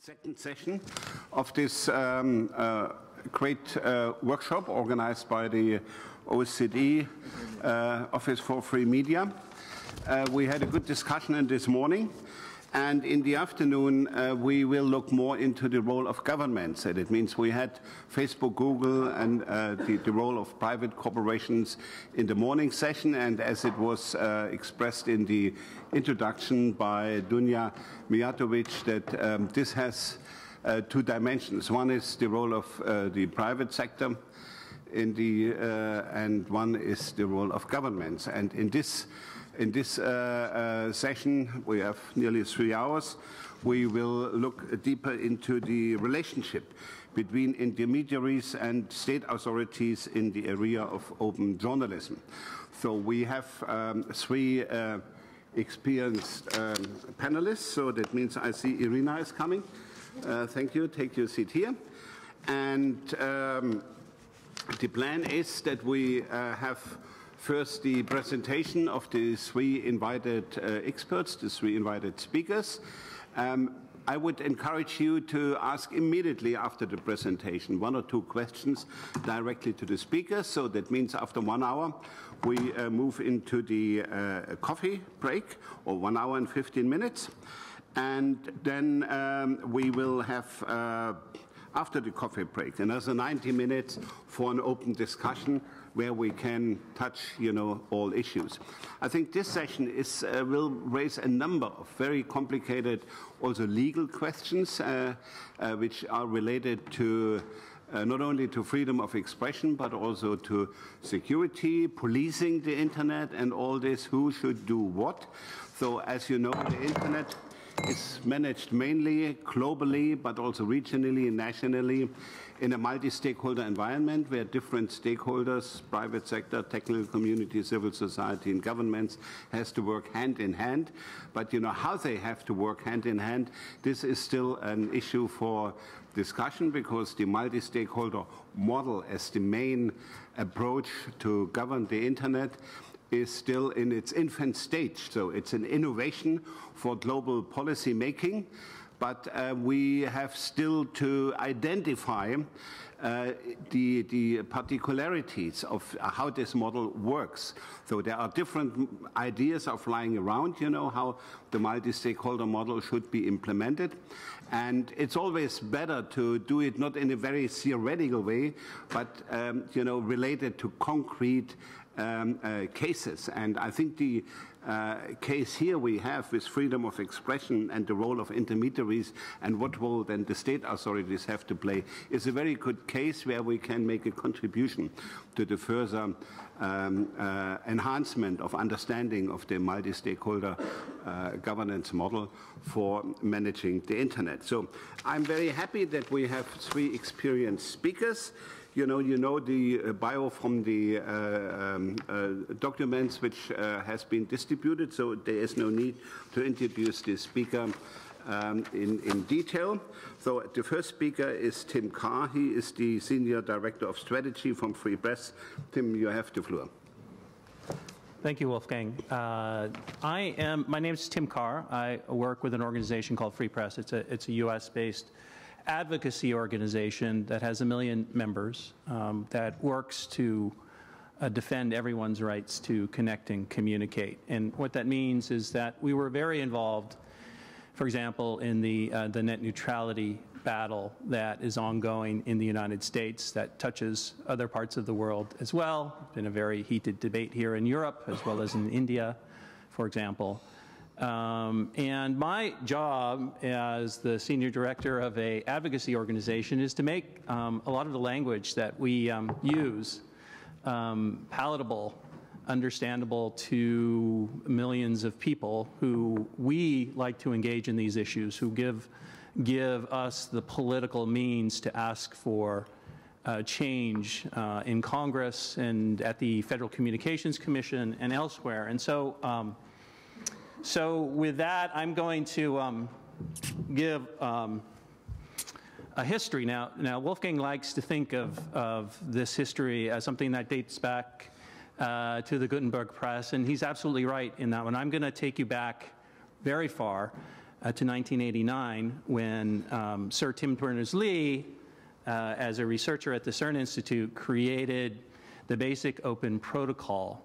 second session of this great workshop organized by the OECD Office for Free Media. We had a good discussion this morning, and in the afternoon we will look more into the role of governments. And it means we had Facebook, Google, and the role of private corporations in the morning session, and as it was expressed in the introduction by Dunja Mijatovic, that this has two dimensions. One is the role of the private sector in the and one is the role of governments. And in this session, we have nearly 3 hours. We will look deeper into the relationship between intermediaries and state authorities in the area of open journalism. So we have three experienced panelists. So that means I see Irina is coming. Thank you. Take your seat here. And the plan is that we have first the presentation of the three invited experts, the three invited speakers. I would encourage you to ask immediately after the presentation 1 or 2 questions directly to the speakers. So that means after 1 hour we move into the coffee break, or 1 hour and 15 minutes. And then we will have after the coffee break another 90 minutes for an open discussion where we can touch, all issues. I think this session will raise a number of very complicated, also legal questions, which are related to not only to freedom of expression, but also to security, policing the internet, and all this, who should do what. So, as you know, the internet is managed mainly globally, but also regionally and nationally in a multi-stakeholder environment where different stakeholders, private sector, technical community, civil society, and governments has to work hand in hand. But how they have to work hand in hand, this is still an issue for discussion, because the multi-stakeholder model as the main approach to govern the internet is still in its infant stage. So it's an innovation for global policy making, but we have still to identify the particularities of how this model works. So there are different ideas are flying around, how the multi-stakeholder model should be implemented. And it's always better to do it not in a very theoretical way, but related to concrete cases. And I think the case here we have with freedom of expression and the role of intermediaries and what role then the state authorities have to play is a very good case where we can make a contribution to the further enhancement of understanding of the multi-stakeholder governance model for managing the internet. So I'm very happy that we have 3 experienced speakers. You know the bio from the documents which has been distributed, so there is no need to introduce the speaker in detail. So the first speaker is Tim Carr. He is the Senior Director of Strategy from Free Press. Tim, you have the floor. Thank you, Wolfgang. My name is Tim Carr. I work with an organization called Free Press. It's a US-based advocacy organization that has 1 million members that works to defend everyone's rights to connect and communicate. And what that means is that we were very involved, for example, in the net neutrality battle that is ongoing in the United States that touches other parts of the world as well. It's been a very heated debate here in Europe as well as in India, for example. And my job as the senior director of an advocacy organization is to make a lot of the language that we use palatable, understandable to millions of people who we like to engage in these issues, who give us the political means to ask for change in Congress and at the Federal Communications Commission and elsewhere. And so with that, I'm going to give a history. Now, Wolfgang likes to think of this history as something that dates back to the Gutenberg Press, and he's absolutely right in that one. I'm going to take you back very far to 1989, when Sir Tim Berners-Lee, as a researcher at the CERN Institute, created the basic open protocol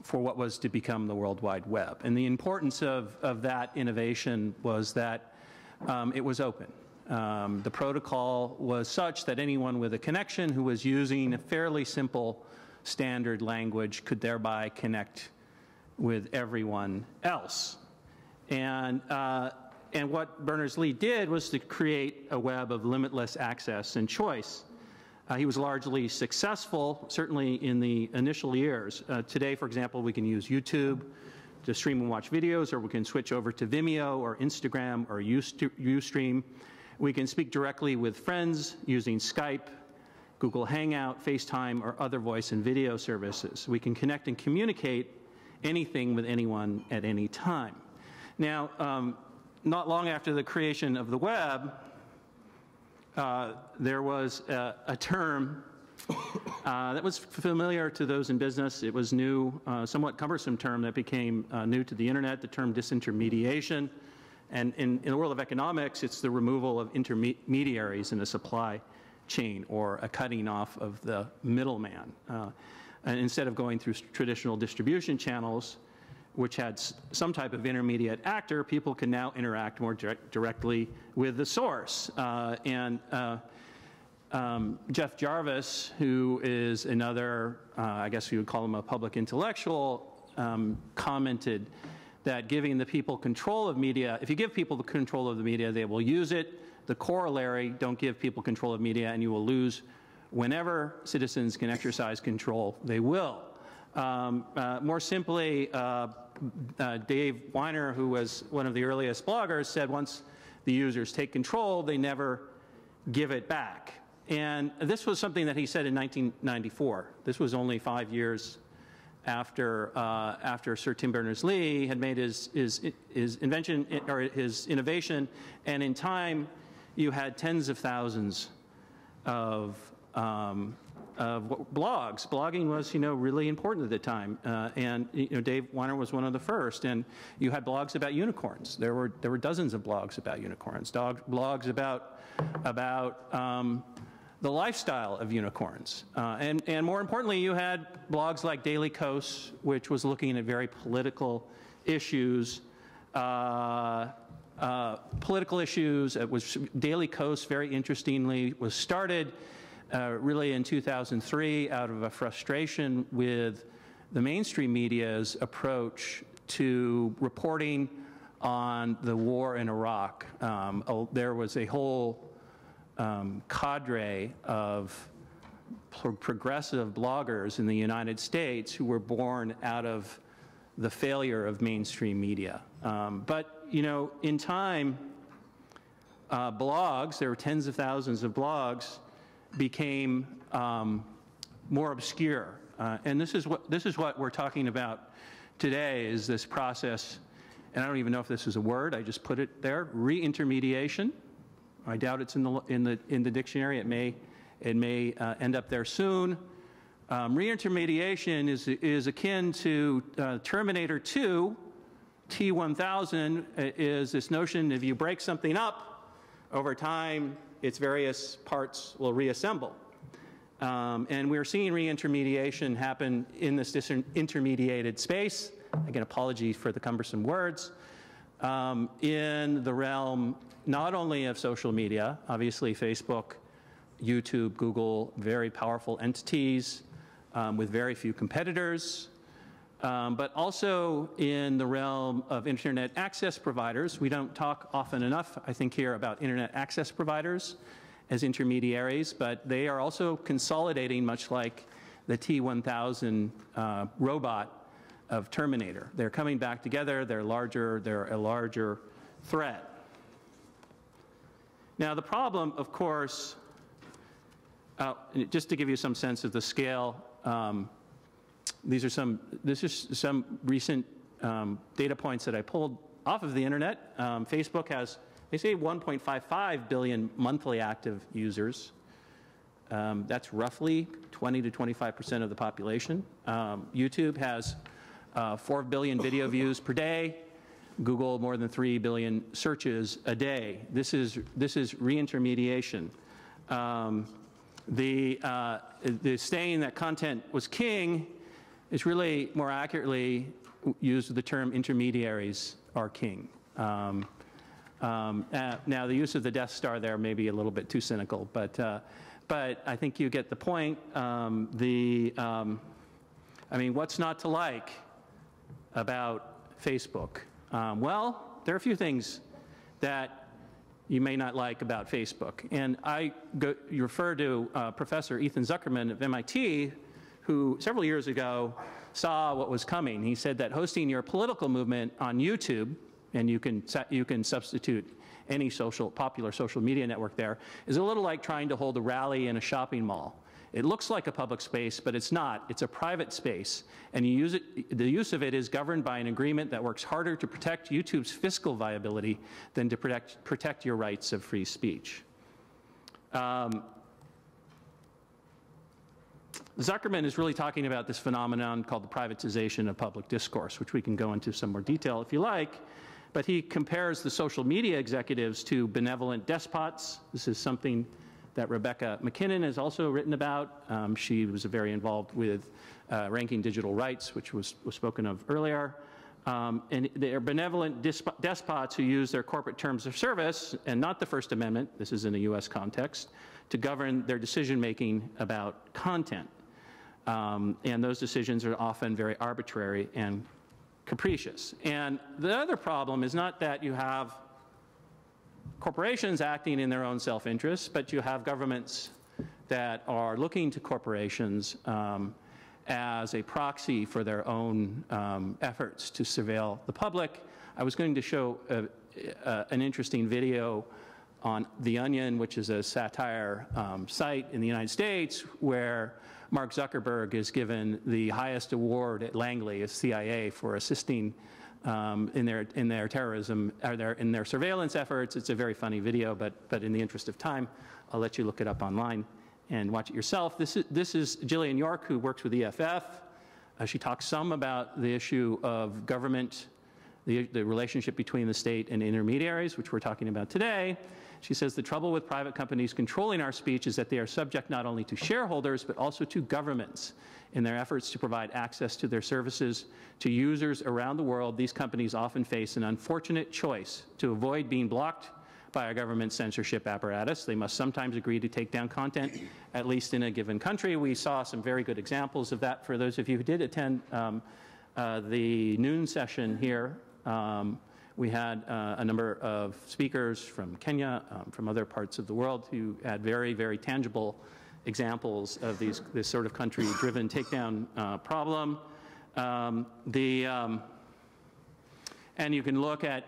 for what was to become the World Wide Web. And the importance of that innovation was that it was open. The protocol was such that anyone with a connection who was using a fairly simple standard language could thereby connect with everyone else. And what Berners-Lee did was to create a web of limitless access and choice. He was largely successful, certainly in the initial years. Today, for example, we can use YouTube to stream and watch videos, or we can switch over to Vimeo or Instagram or Ustream. We can speak directly with friends using Skype, Google Hangout, FaceTime, or other voice and video services. We can connect and communicate anything with anyone at any time. Now, not long after the creation of the web, there was a term that was familiar to those in business. It was new, somewhat cumbersome term that became new to the internet, the term disintermediation. And in the world of economics, it's the removal of intermediaries in the supply chain, or a cutting off of the middleman. And instead of going through traditional distribution channels, which had some type of intermediate actor, people can now interact more directly with the source. Jeff Jarvis, who is another, I guess you would call him a public intellectual, commented that giving the people control of media, if you give people the control of the media, they will use it. The corollary, don't give people control of media and you will lose. Whenever citizens can exercise control, they will. More simply, Dave Weiner, who was one of the earliest bloggers, said once the users take control, they never give it back. And this was something that he said in 1994. This was only 5 years after Sir Tim Berners-Lee had made his invention, or his innovation, and in time you had tens of thousands of blogs. Blogging was, really important at the time, and Dave Weiner was one of the first. And you had blogs about unicorns. There were dozens of blogs about unicorns. Blogs about the lifestyle of unicorns, and more importantly, you had blogs like Daily Kos, which was looking at very political issues. It was Daily Kos, very interestingly, was started really in 2003 out of a frustration with the mainstream media's approach to reporting on the war in Iraq. There was a whole cadre of progressive bloggers in the United States who were born out of the failure of mainstream media. But in time, blogs, there were tens of thousands of blogs, became more obscure. And this is what we're talking about today, is this process, and I don't even know if this is a word, I just put it there, re-intermediation. I doubt it's in the dictionary. It may end up there soon. Re-intermediation is akin to Terminator 2. T-1000 is this notion: if you break something up, over time its various parts will reassemble. And we're seeing re-intermediation happen in this disintermediated space. Again, apologies for the cumbersome words. In the realm not only of social media, obviously Facebook, YouTube, Google, very powerful entities with very few competitors, but also in the realm of internet access providers. We don't talk often enough, I think, here about internet access providers as intermediaries, but they are also consolidating, much like the T-1000 robot of Terminator. They're coming back together, they're a larger threat. Now the problem, of course, just to give you some sense of the scale, this is some recent data points that I pulled off of the internet. Facebook has, they say, 1.55 billion monthly active users. That's roughly 20 to 25% of the population. YouTube has 4 billion video views per day. Google more than 3 billion searches a day. This is reintermediation. The saying that content was king is really more accurately used with the term intermediaries are king. Now, the use of the Death Star there may be a little bit too cynical, but I think you get the point. I mean, what's not to like about Facebook? Well, there are a few things that you may not like about Facebook. And you refer to Professor Ethan Zuckerman of MIT, who several years ago saw what was coming. He said that hosting your political movement on YouTube, and you can substitute any popular social media network there, is a little like trying to hold a rally in a shopping mall. It looks like a public space, but it's not. It's a private space, and the use of it is governed by an agreement that works harder to protect YouTube's fiscal viability than to protect your rights of free speech. Zuckerman is really talking about this phenomenon called the privatization of public discourse, which we can go into some more detail if you like. But he compares the social media executives to benevolent despots. This is something that Rebecca McKinnon has also written about. She was very involved with ranking digital rights, which was spoken of earlier. And they are benevolent despots who use their corporate terms of service, and not the First Amendment, this is in a US context, to govern their decision-making about content. And those decisions are often very arbitrary and capricious. And the other problem is not that you have corporations acting in their own self-interest, but you have governments that are looking to corporations as a proxy for their own efforts to surveil the public. I was going to show an interesting video on The Onion, which is a satire site in the United States, where Mark Zuckerberg is given the highest award at Langley, CIA, for assisting in their terrorism, in their surveillance efforts. It's a very funny video, but in the interest of time, I'll let you look it up online and watch it yourself. This is Jillian York, who works with EFF. She talks some about the issue of government, the relationship between the state and intermediaries, which we're talking about today. She says the trouble with private companies controlling our speech is that they are subject not only to shareholders, but also to governments. In their efforts to provide access to their services to users around the world, these companies often face an unfortunate choice. To avoid being blocked by a government censorship apparatus, they must sometimes agree to take down content, at least in a given country. We saw some very good examples of that for those of you who did attend the noon session here. We had a number of speakers from Kenya, from other parts of the world, who had very, very tangible examples of this sort of country-driven takedown problem. And you can look at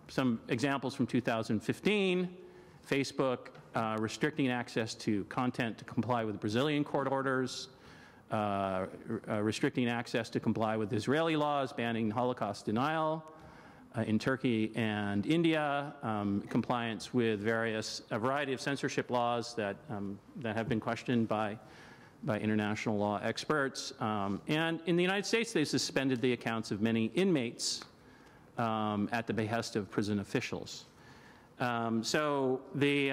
some examples from 2015, Facebook restricting access to content to comply with Brazilian court orders, restricting access to comply with Israeli laws, banning Holocaust denial in Turkey and India, compliance with a variety of censorship laws that have been questioned by international law experts. And in the United States, they suspended the accounts of many inmates at the behest of prison officials. So the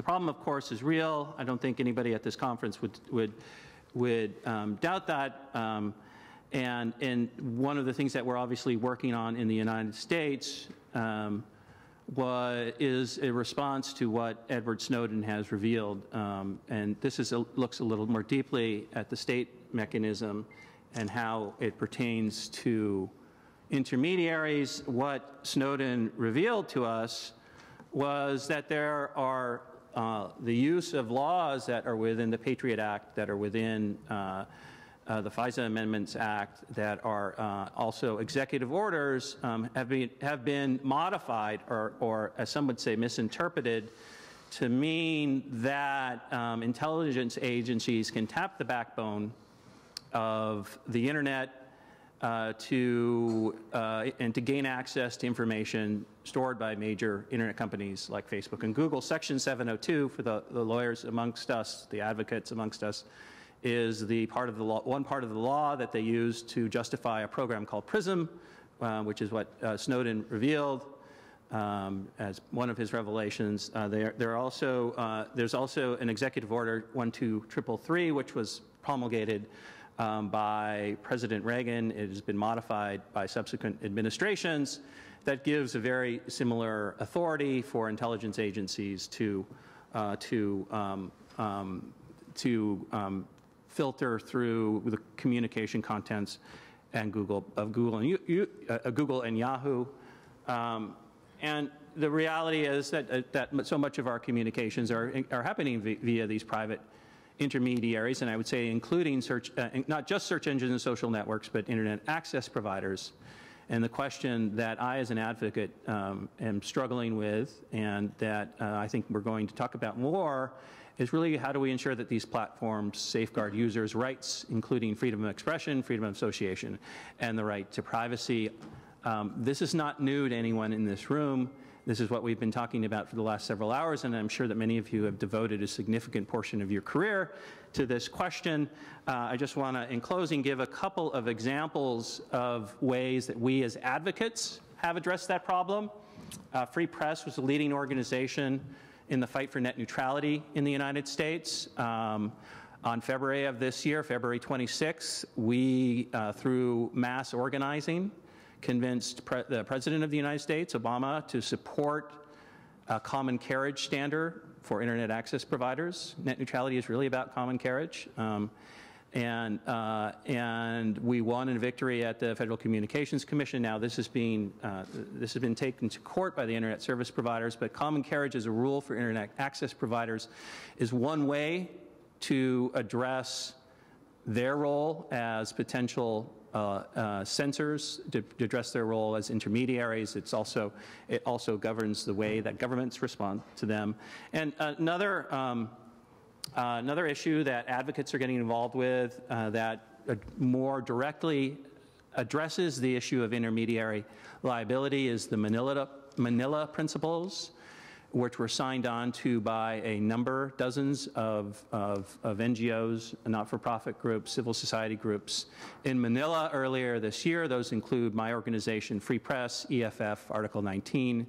problem, of course, is real. I don't think anybody at this conference would doubt that. And one of the things that we're obviously working on in the United States is a response to what Edward Snowden has revealed. And this looks a little more deeply at the state mechanism and how it pertains to intermediaries. What Snowden revealed to us was that there are the use of laws that are within the Patriot Act, that are within the FISA Amendments Act, that are also executive orders, have been modified or, as some would say, misinterpreted to mean that intelligence agencies can tap the backbone of the internet and to gain access to information stored by major internet companies like Facebook and Google. Section 702, for the lawyers amongst us, the advocates amongst us, is the part of the law, one part of the law that they use to justify a program called PRISM, which is what Snowden revealed as one of his revelations. There's also an Executive Order 12333, which was promulgated by President Reagan. It has been modified by subsequent administrations that gives a very similar authority for intelligence agencies to filter through the communication contents and Google and Yahoo. And the reality is that so much of our communications are happening via these private intermediaries, and I would say including not just search engines and social networks, but internet access providers. And the question that I, as an advocate, am struggling with, and that I think we're going to talk about more, is really how do we ensure that these platforms safeguard users' rights, including freedom of expression, freedom of association, and the right to privacy. This is not new to anyone in this room. This is what we've been talking about for the last several hours, and I'm sure that many of you have devoted a significant portion of your career to this question. I just want to, in closing, give a couple of examples of ways that we as advocates have addressed that problem. Free Press was a leading organization in the fight for net neutrality in the United States. On February of this year, February 26th, we, through mass organizing, convinced the President of the United States, Obama, to support a common carriage standard for internet access providers. Net neutrality is really about common carriage. And we won in victory at the Federal Communications Commission. Now this has been taken to court by the internet service providers, but common carriage as a rule for internet access providers is one way to address their role as potential censors, to address their role as intermediaries. It also governs the way that governments respond to them. And another issue that advocates are getting involved with that more directly addresses the issue of intermediary liability is the Manila Principles, which were signed on to by dozens of NGOs, not-for-profit groups, civil society groups in Manila earlier this year. Those include my organization, Free Press, EFF, Article 19,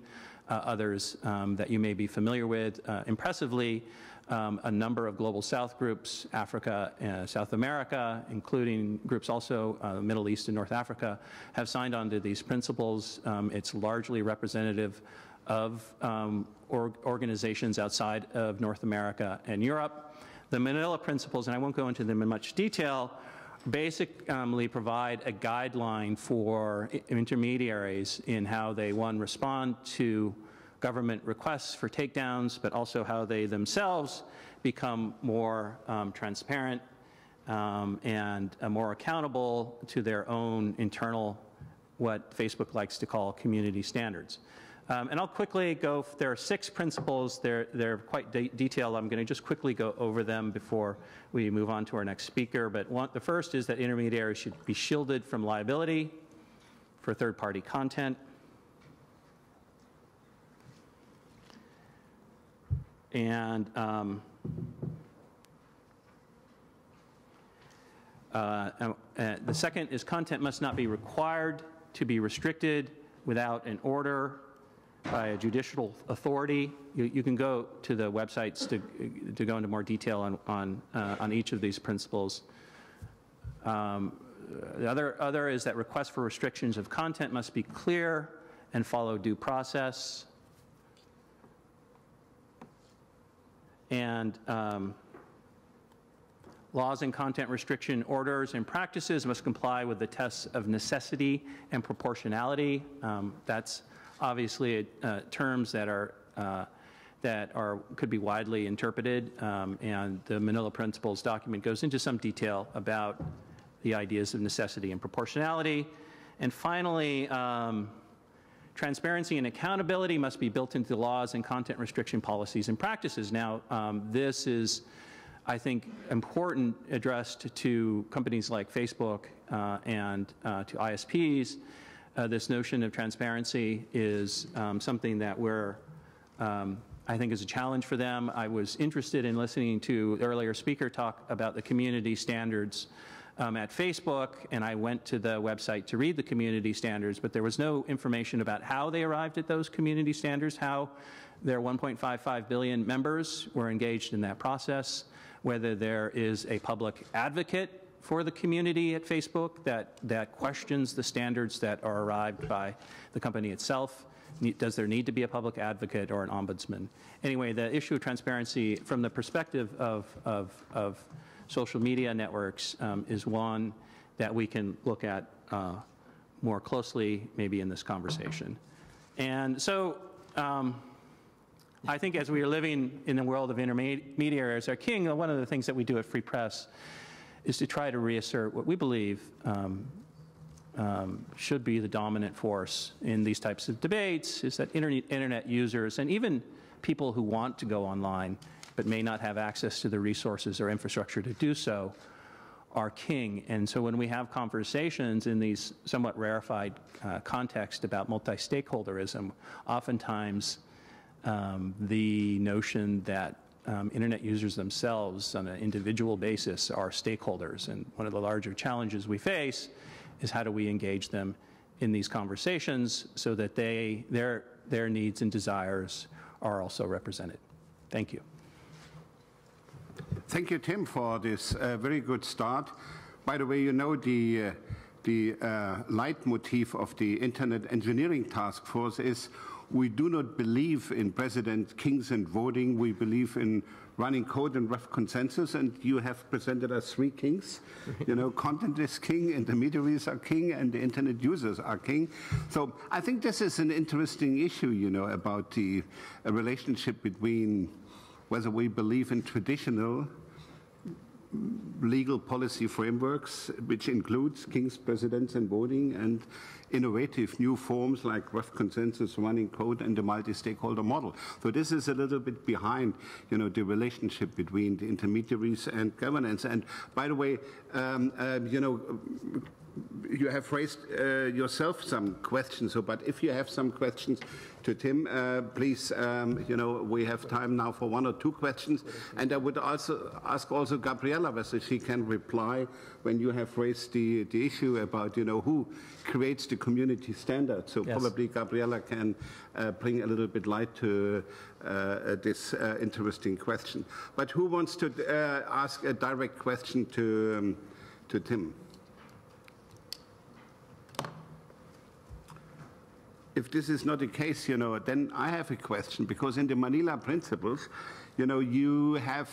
others that you may be familiar with. Impressively, a number of Global South groups, Africa and South America, including groups also Middle East and North Africa, have signed on to these principles. It's largely representative of organizations outside of North America and Europe. The Manila Principles, and I won't go into them in much detail, basically provide a guideline for intermediaries in how they, one, respond to government requests for takedowns, but also how they themselves become more transparent and more accountable to their own internal, what Facebook likes to call community standards. And I'll quickly go, there are 6 principles, they're quite detailed. I'm going to just quickly go over them before we move on to our next speaker. But the first is that intermediaries should be shielded from liability for third-party content. And the second is content must not be required to be restricted without an order by a judicial authority. You can go to the websites to go into more detail on each of these principles. The other is that requests for restrictions of content must be clear and follow due process. And laws and content restriction orders and practices must comply with the tests of necessity and proportionality. That's obviously terms that could be widely interpreted, and the Manila Principles document goes into some detail about the ideas of necessity and proportionality. And finally, transparency and accountability must be built into laws and content restriction policies and practices. Now, this is, I think, important addressed to companies like Facebook and to ISPs. This notion of transparency is something that we're, I I think is a challenge for them. I was interested in listening to the earlier speaker talk about the community standards at Facebook, and I went to the website to read the community standards, but there was no information about how they arrived at those community standards, how their 1.55 billion members were engaged in that process, whether there is a public advocate for the community at Facebook that questions the standards that are arrived by the company itself. Does there need to be a public advocate or an ombudsman? Anyway, the issue of transparency from the perspective of social media networks is one that we can look at more closely maybe in this conversation. And so I think as we are living in the world of intermediaries are king, one of the things that we do at Free Press is to try to reassert what we believe should be the dominant force in these types of debates, is that internet users and even people who want to go online but may not have access to the resources or infrastructure to do so are king. And so when we have conversations in these somewhat rarefied contexts about multi-stakeholderism, oftentimes the notion that internet users themselves on an individual basis are stakeholders. And one of the larger challenges we face is how do we engage them in these conversations so that their needs and desires are also represented. Thank you. Thank you, Tim, for this very good start. By the way, you know the leitmotif of the Internet Engineering Task Force is we do not believe in President Kings and voting. We believe in running code and rough consensus, and you have presented us three kings. You know, content is king, intermediaries are king, and the internet users are king. So I think this is an interesting issue, you know, about the relationship between whether we believe in traditional legal policy frameworks, which includes kings, presidents, and voting, and innovative new forms like rough consensus, running code, and the multi-stakeholder model. So this is a little bit behind, you know, the relationship between the intermediaries and governance. And by the way, you know, you have raised yourself some questions. So, but if you have some questions to Tim, please, you know, we have time now for one or two questions. And I would also ask Gabriela whether she can reply when you have raised the issue about, you know, who creates the community standard. So yes, probably Gabriela can bring a little bit light to this interesting question. But who wants to ask a direct question to Tim? If this is not the case, you know, then I have a question, because in the Manila Principles, you know, you have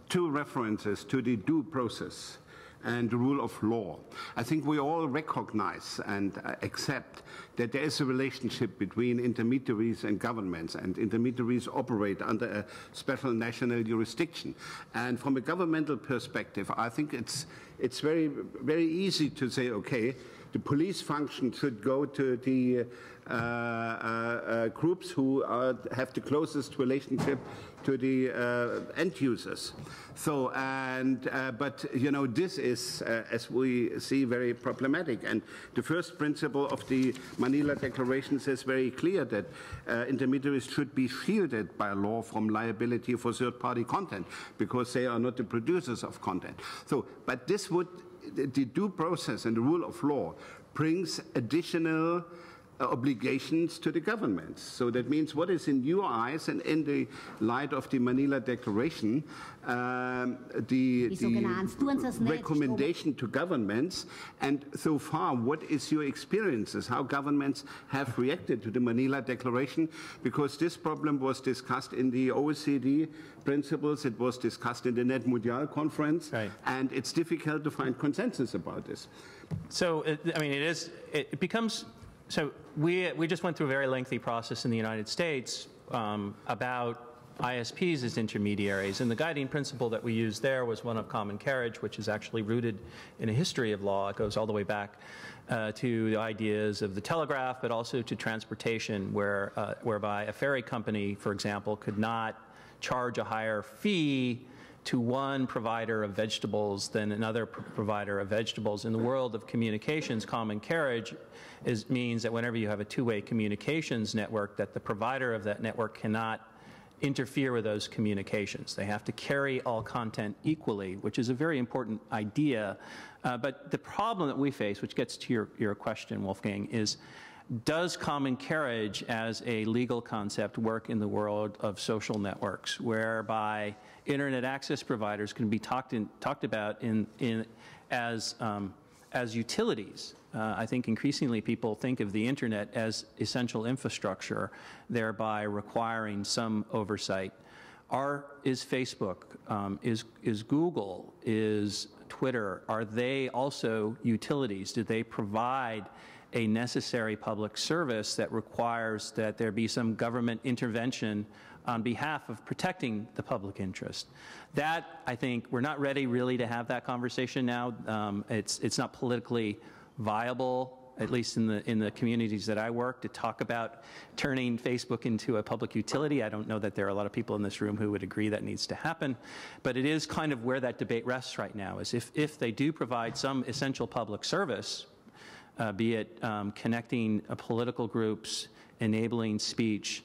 two references to the due process and the rule of law. I think we all recognize and accept that there is a relationship between intermediaries and governments, and intermediaries operate under a special national jurisdiction. And from a governmental perspective, I think it's very, very easy to say, okay, the police function should go to the groups who have the closest relationship to the end users. So, but you know, this is, as we see, very problematic. And the first principle of the Manila Declaration says very clear that intermediaries should be shielded by law from liability for third-party content, because they are not the producers of content. So, but this would, the due process and the rule of law brings additional obligations to the governments. So that means what is in your eyes and in the light of the Manila Declaration, the recommendation to governments, and so far what is your experiences, how governments have reacted to the Manila Declaration, because this problem was discussed in the OECD principles, it was discussed in the Net Mundial conference, right, and it's difficult to find consensus about this. So, I mean, it becomes, so we just went through a very lengthy process in the United States about ISPs as intermediaries, and the guiding principle that we used there was one of common carriage, which is actually rooted in a history of law. It goes all the way back to the ideas of the telegraph, but also to transportation, whereby a ferry company, for example, could not charge a higher fee to one provider of vegetables than another provider of vegetables. In the world of communications, common carriage means that whenever you have a two-way communications network, that the provider of that network cannot interfere with those communications. They have to carry all content equally, which is a very important idea. But the problem that we face, which gets to your question, Wolfgang, is does common carriage as a legal concept work in the world of social networks, whereby internet access providers can be talked about as utilities? I think increasingly people think of the internet as essential infrastructure, thereby requiring some oversight. Is Facebook, is Google, is Twitter, are they also utilities? Do they provide a necessary public service that requires that there be some government intervention on behalf of protecting the public interest? That, I think, we're not ready really to have that conversation now. It's not politically viable, at least in the communities that I work, to talk about turning Facebook into a public utility. I don't know that there are a lot of people in this room who would agree that needs to happen, but it is kind of where that debate rests right now, is if they do provide some essential public service, be it connecting political groups, enabling speech,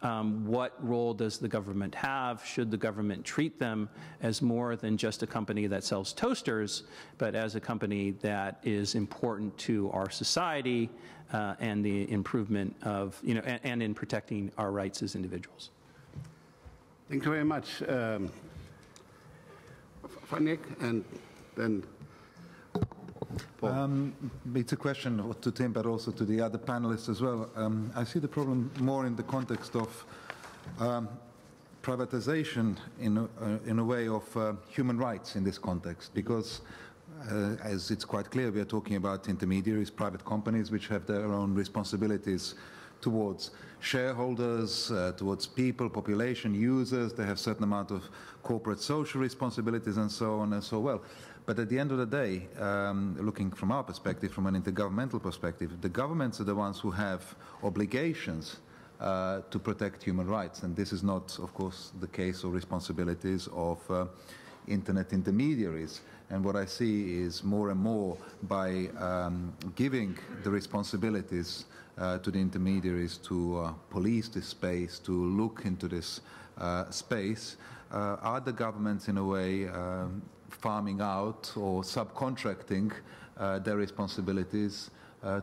what role does the government have? Should the government treat them as more than just a company that sells toasters, but as a company that is important to our society and the improvement of, and in protecting our rights as individuals? Thank you very much. Frank, and then Paul. It's a question to Tim, but also to the other panelists as well. I see the problem more in the context of privatization in a way of human rights in this context, because as it's quite clear, we are talking about intermediaries, private companies, which have their own responsibilities towards shareholders, towards people, population, users. They have a certain amount of corporate social responsibilities and so on and so well. But at the end of the day, looking from our perspective, from an intergovernmental perspective, the governments are the ones who have obligations to protect human rights. And this is not, of course, the case or responsibilities of internet intermediaries. And what I see is more and more by giving the responsibilities to the intermediaries to police this space, to look into this space, are the governments in a way farming out or subcontracting their responsibilities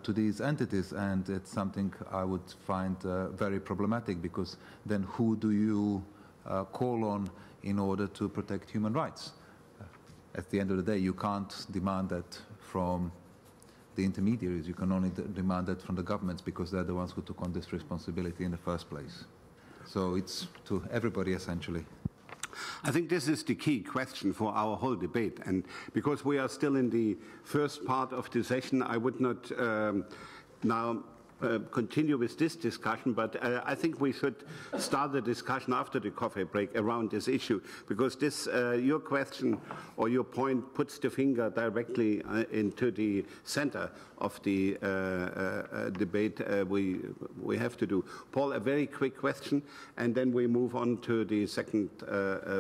to these entities, and it's something I would find very problematic, because then who do you call on in order to protect human rights? At the end of the day, you can't demand that from the intermediaries. You can only demand that from the governments, because they're the ones who took on this responsibility in the first place. So it's to everybody, essentially. I think this is the key question for our whole debate, and because we are still in the first part of the session, I would not now continue with this discussion, but I think we should start the discussion after the coffee break around this issue, because this, your question or your point puts the finger directly into the center of the debate we have to do. Paul, a very quick question, and then we move on to the second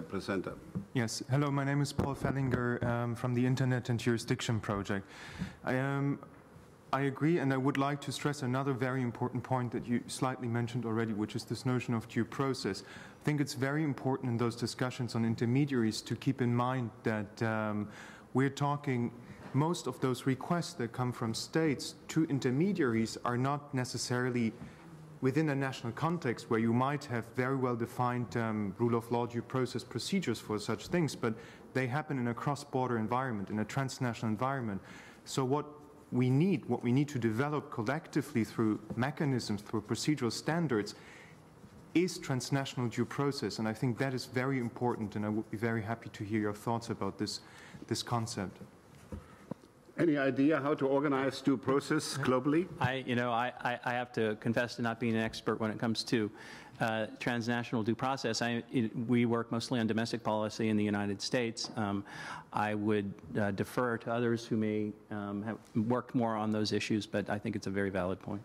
presenter. Yes, hello, my name is Paul Fellinger from the Internet and Jurisdiction Project. I agree, and I would like to stress another very important point that you slightly mentioned already, which is this notion of due process. I think it's very important in those discussions on intermediaries to keep in mind that we're talking, most of those requests that come from states to intermediaries are not necessarily within a national context where you might have very well-defined rule of law due process procedures for such things, but they happen in a cross-border environment, in a transnational environment. So what we need to develop collectively through mechanisms, through procedural standards, is transnational due process, and I think that is very important, and I would be very happy to hear your thoughts about this concept. Any idea how to organize due process globally? I have to confess to not being an expert when it comes to transnational due process. We work mostly on domestic policy in the United States. I would defer to others who may have worked more on those issues, but I think it's a very valid point.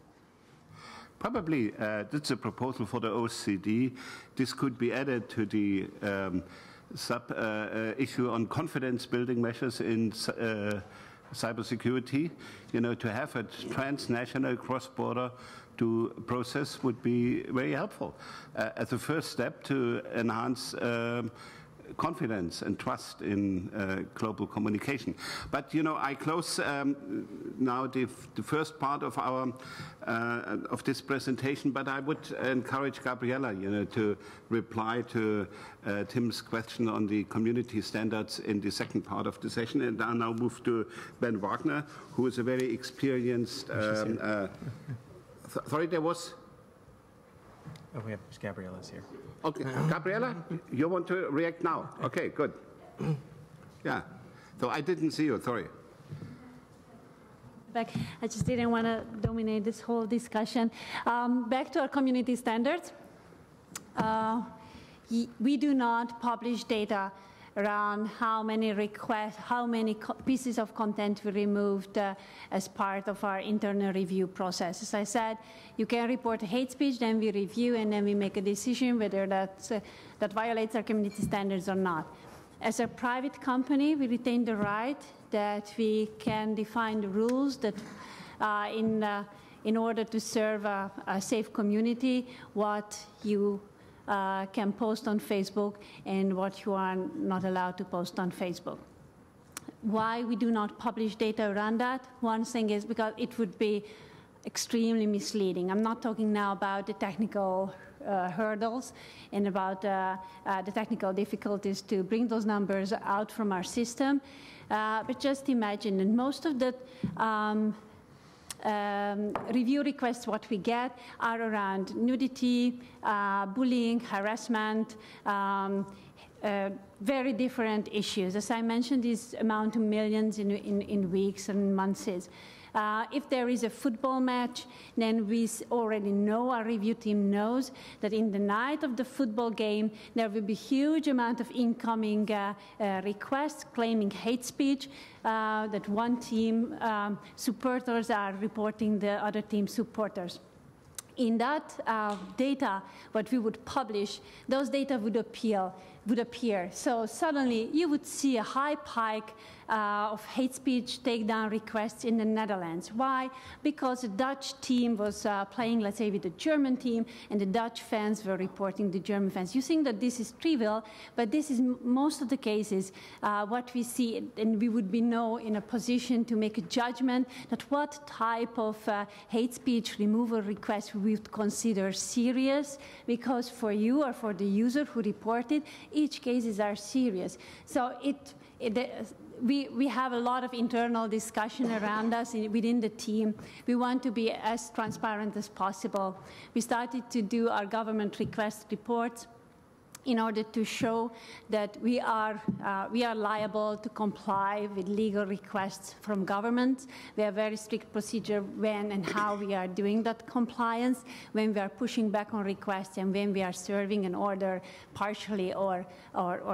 Probably that's a proposal for the OECD. This could be added to the issue on confidence building measures in cybersecurity, to have a transnational cross-border process would be very helpful as a first step to enhance confidence and trust in global communication. But I close now the first part of our of this presentation. But I would encourage Gabriela, to reply to Tim's question on the community standards in the second part of the session. And I now move to Ben Wagner, who is a very experienced. Sorry, there was. Oh, we have Gabriela's here. Okay, Gabriela, you want to react now? Okay, good. Yeah, so I didn't see you, sorry. Back, I just didn't want to dominate this whole discussion. Back to our community standards. We do not publish data around how many requests, how many pieces of content we removed as part of our internal review process. As I said, you can report hate speech, then we review, and then we make a decision whether that violates our community standards or not. As a private company, we retain the right that we can define the rules that in order to serve a safe community, what you can post on Facebook and what you are not allowed to post on Facebook. Why we do not publish data around that? One thing is because it would be extremely misleading. I'm not talking now about the technical hurdles and about the technical difficulties to bring those numbers out from our system. But just imagine that most of the review requests, what we get, are around nudity, bullying, harassment, very different issues. As I mentioned, these amount to millions in weeks and months. If there is a football match, then we already know, our review team knows, that in the night of the football game, there will be a huge amount of incoming requests claiming hate speech, that one team supporters are reporting the other team supporters. In that data, what we would publish, those data would appear. So suddenly, you would see a high pike of hate speech takedown requests in the Netherlands. Why? Because the Dutch team was playing, let's say, with the German team, and the Dutch fans were reporting the German fans. You think that this is trivial, but this is most of the cases what we see, and we would be now in a position to make a judgment that what type of hate speech removal request we would consider serious, because for you or for the user who reported, each cases are serious. So we have a lot of internal discussion around us within the team. We want to be as transparent as possible. We started to do our government request reports in order to show that we are liable to comply with legal requests from government. We have very strict procedure when and how we are doing that compliance, when we are pushing back on requests, and when we are serving an order partially or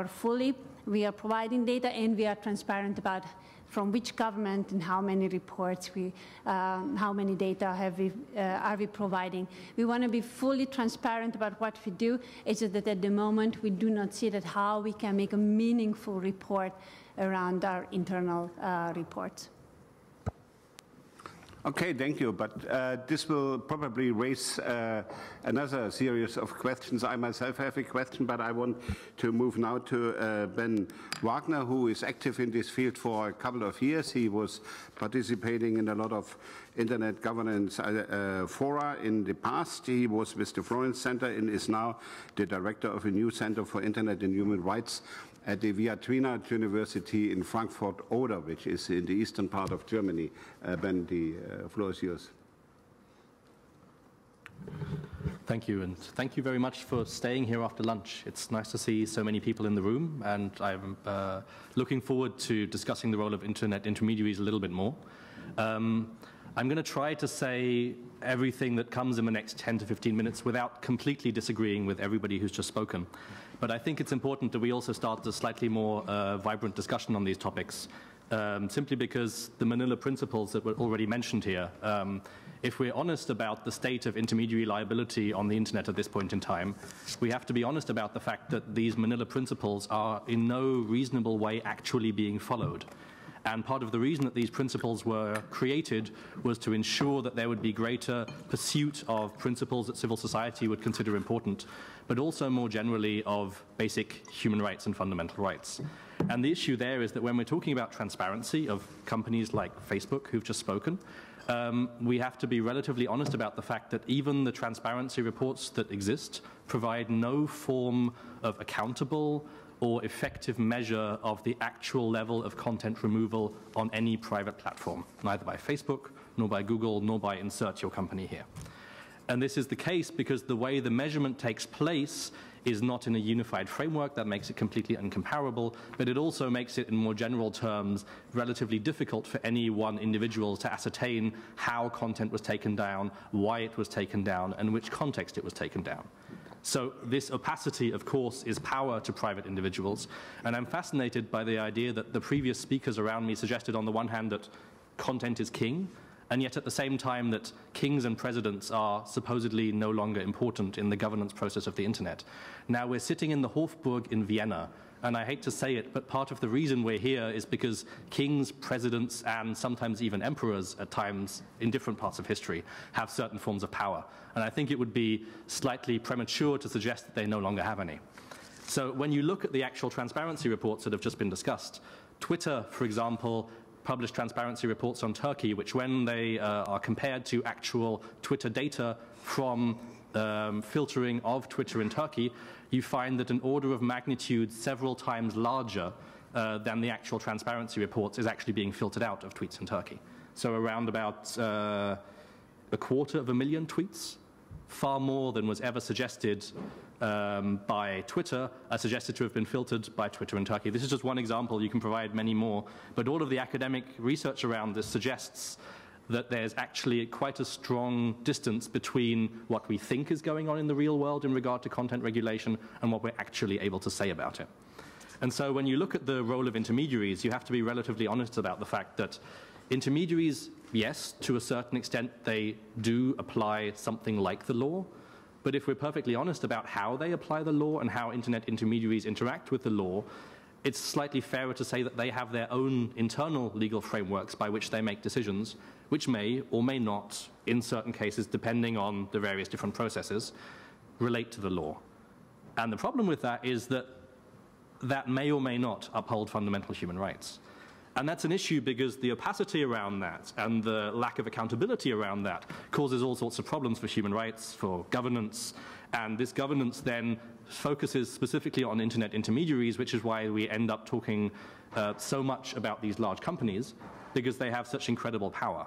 fully. We are providing data, and we are transparent about from which government and how many reports how many data are we providing. We want to be fully transparent about what we do. It's just that at the moment we do not see that how we can make a meaningful report around our internal reports. Okay, thank you. But this will probably raise another series of questions. I myself have a question, but I want to move now to Ben Wagner, who is active in this field for a couple of years. He was participating in a lot of internet governance fora in the past. He was with the Florence Center and is now the director of a new Center for Internet and Human Rights at the Viadrina University in Frankfurt-Oder, which is in the eastern part of Germany. Ben, the floor is yours. Thank you, and thank you very much for staying here after lunch. It's nice to see so many people in the room, and I'm looking forward to discussing the role of internet intermediaries a little bit more. I'm going to try to say everything that comes in the next 10 to 15 minutes without completely disagreeing with everybody who's just spoken. But I think it's important that we also start a slightly more vibrant discussion on these topics, simply because the Manila principles that were already mentioned here, if we're honest about the state of intermediary liability on the internet at this point in time, we have to be honest about the fact that these Manila principles are in no reasonable way actually being followed. And part of the reason that these principles were created was to ensure that there would be greater pursuit of principles that civil society would consider important, but also more generally of basic human rights and fundamental rights. And the issue there is that when we're talking about transparency of companies like Facebook, who've just spoken, we have to be relatively honest about the fact that even the transparency reports that exist provide no form of accountable or effective measure of the actual level of content removal on any private platform, neither by Facebook, nor by Google, nor by insert your company here. And this is the case because the way the measurement takes place is not in a unified framework. That makes it completely incomparable, but it also makes it, in more general terms, relatively difficult for any one individual to ascertain how content was taken down, why it was taken down, and which context it was taken down. So this opacity, of course, is power to private individuals. And I'm fascinated by the idea that the previous speakers around me suggested, on the one hand, that content is king, and yet at the same time that kings and presidents are supposedly no longer important in the governance process of the internet. Now, we're sitting in the Hofburg in Vienna, and I hate to say it, but part of the reason we're here is because kings, presidents, and sometimes even emperors at times in different parts of history have certain forms of power. And I think it would be slightly premature to suggest that they no longer have any. So when you look at the actual transparency reports that have just been discussed, Twitter, for example, published transparency reports on Turkey, which when they are compared to actual Twitter data from filtering of Twitter in Turkey, you find that an order of magnitude several times larger than the actual transparency reports is actually being filtered out of tweets in Turkey. So around about 250,000 tweets, far more than was ever suggested by Twitter, are suggested to have been filtered by Twitter in Turkey. This is just one example. You can provide many more. But all of the academic research around this suggests that there's actually quite a strong distance between what we think is going on in the real world in regard to content regulation and what we're actually able to say about it. And so when you look at the role of intermediaries, you have to be relatively honest about the fact that intermediaries, yes, to a certain extent, they do apply something like the law. But if we're perfectly honest about how they apply the law and how internet intermediaries interact with the law, it's slightly fairer to say that they have their own internal legal frameworks by which they make decisions, which may or may not, in certain cases, depending on the various different processes, relate to the law. And the problem with that is that that may or may not uphold fundamental human rights. And that's an issue because the opacity around that and the lack of accountability around that causes all sorts of problems for human rights, for governance, and this governance then focuses specifically on internet intermediaries, which is why we end up talking so much about these large companies, because they have such incredible power.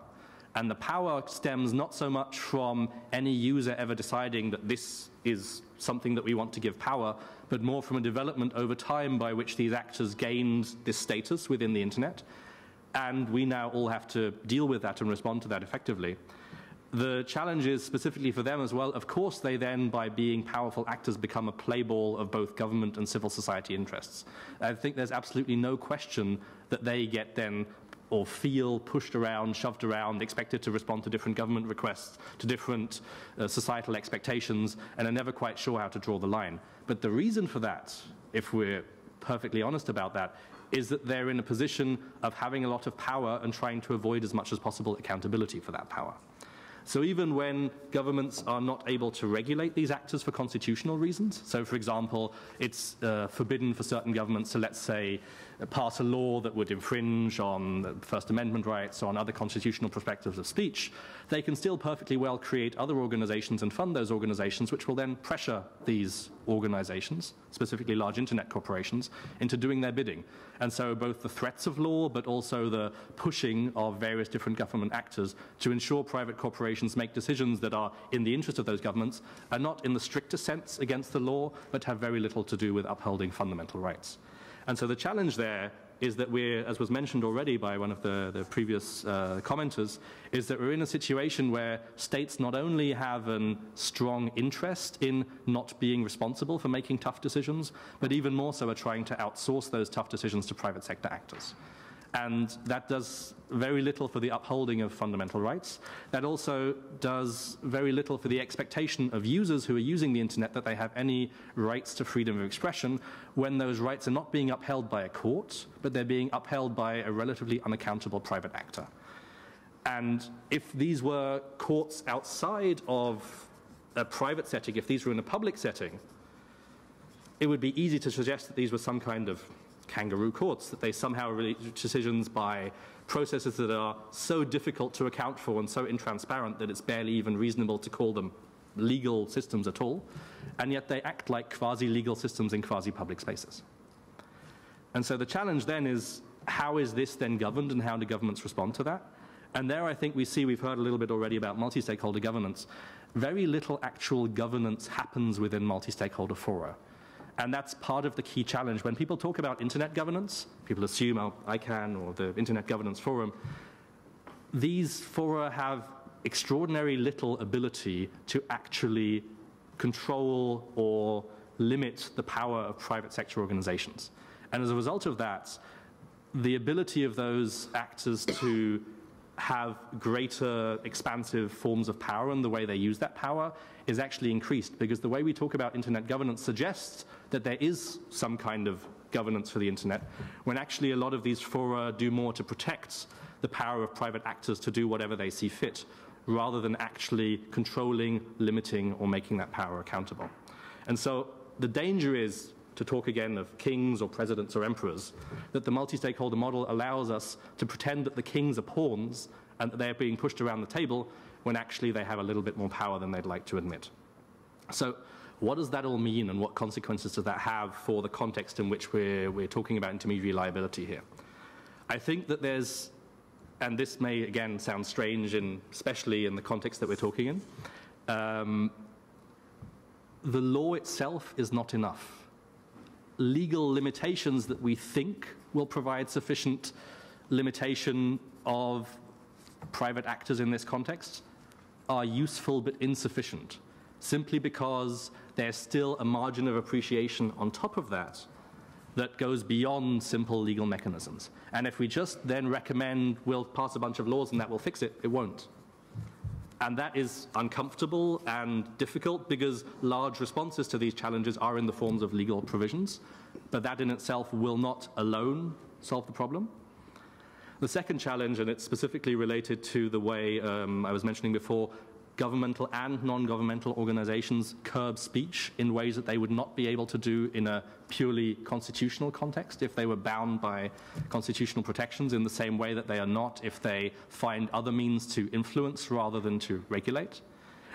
And the power stems not so much from any user ever deciding that this is something that we want to give power, but more from a development over time by which these actors gained this status within the internet. And we now all have to deal with that and respond to that effectively. The challenge is specifically for them as well. Of course, they then, by being powerful actors, become a playball of both government and civil society interests. I think there's absolutely no question that they get then or feel pushed around, shoved around, expected to respond to different government requests, to different societal expectations, and are never quite sure how to draw the line. But the reason for that, if we're perfectly honest about that, is that they're in a position of having a lot of power and trying to avoid as much as possible accountability for that power. So even when governments are not able to regulate these actors for constitutional reasons, so for example, it's forbidden for certain governments to, let's say, pass a law that would infringe on the First Amendment rights or on other constitutional perspectives of speech, they can still perfectly well create other organizations and fund those organizations, which will then pressure these organizations, specifically large internet corporations, into doing their bidding. And so both the threats of law, but also the pushing of various different government actors to ensure private corporations make decisions that are in the interest of those governments are not in the strictest sense against the law, but have very little to do with upholding fundamental rights. And so the challenge there is that we're, as was mentioned already by one of the previous commenters, is that we're in a situation where states not only have a strong interest in not being responsible for making tough decisions, but even more so are trying to outsource those tough decisions to private sector actors. And that does very little for the upholding of fundamental rights. That also does very little for the expectation of users who are using the internet that they have any rights to freedom of expression when those rights are not being upheld by a court, but they're being upheld by a relatively unaccountable private actor. And if these were courts outside of a private setting, if these were in a public setting, it would be easy to suggest that these were some kind of kangaroo courts, that they somehow reach decisions by processes that are so difficult to account for and so intransparent that it's barely even reasonable to call them legal systems at all, and yet they act like quasi-legal systems in quasi-public spaces. And so the challenge then is, how is this then governed and how do governments respond to that? And there I think we've heard a little bit already about multi-stakeholder governance. Very little actual governance happens within multi-stakeholder fora. And that's part of the key challenge. When people talk about internet governance, people assume, oh, ICANN or the Internet Governance Forum. These fora have extraordinary little ability to actually control or limit the power of private sector organizations. And as a result of that, the ability of those actors to have greater expansive forms of power and the way they use that power is actually increased, because the way we talk about internet governance suggests that there is some kind of governance for the internet, when actually a lot of these fora do more to protect the power of private actors to do whatever they see fit, rather than actually controlling, limiting, or making that power accountable. And so the danger is, to talk again of kings or presidents or emperors, that the multi-stakeholder model allows us to pretend that the kings are pawns and that they're being pushed around the table when actually they have a little bit more power than they'd like to admit. So what does that all mean, and what consequences does that have for the context in which we're talking about intermediary liability here? I think that there's, and this may again sound strange, especially in the context that we're talking in, the law itself is not enough. Legal limitations that we think will provide sufficient limitation of private actors in this context are useful but insufficient, simply because there's still a margin of appreciation on top of that that goes beyond simple legal mechanisms. And if we just then recommend we'll pass a bunch of laws and that will fix it, it won't. And that is uncomfortable and difficult, because large responses to these challenges are in the forms of legal provisions, but that in itself will not alone solve the problem. The second challenge, and it's specifically related to the way I was mentioning before, governmental and non-governmental organizations curb speech in ways that they would not be able to do in a purely constitutional context if they were bound by constitutional protections, in the same way that they are not if they find other means to influence rather than to regulate.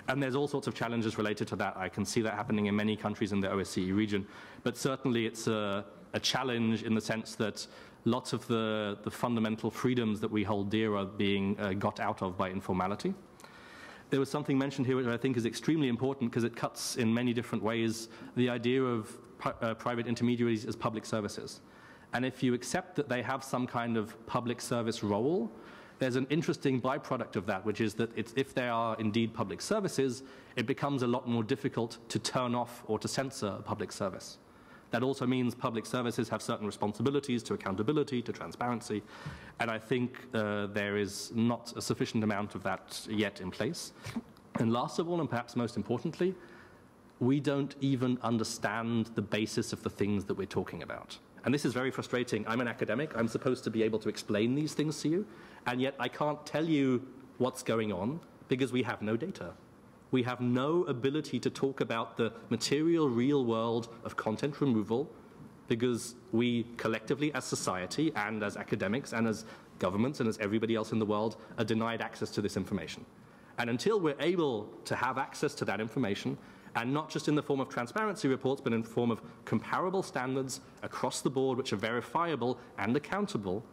And there's all sorts of challenges related to that. I can see that happening in many countries in the OSCE region. But certainly it's a challenge in the sense that lots of the fundamental freedoms that we hold dear are being got out of by informality. There was something mentioned here which I think is extremely important, because it cuts in many different ways the idea of private intermediaries as public services. And if you accept that they have some kind of public service role, there's an interesting byproduct of that, which is that if they are indeed public services, it becomes a lot more difficult to turn off or to censor a public service. That also means public services have certain responsibilities to accountability, to transparency, and I think there is not a sufficient amount of that yet in place. And last of all, and perhaps most importantly, we don't even understand the basis of the things that we're talking about. And this is very frustrating. I'm an academic. I'm supposed to be able to explain these things to you, and yet I can't tell you what's going on because we have no data. We have no ability to talk about the material real world of content removal, because we collectively as society and as academics and as governments and as everybody else in the world are denied access to this information. And until we're able to have access to that information, and not just in the form of transparency reports, but in the form of comparable standards across the board which are verifiable and accountable,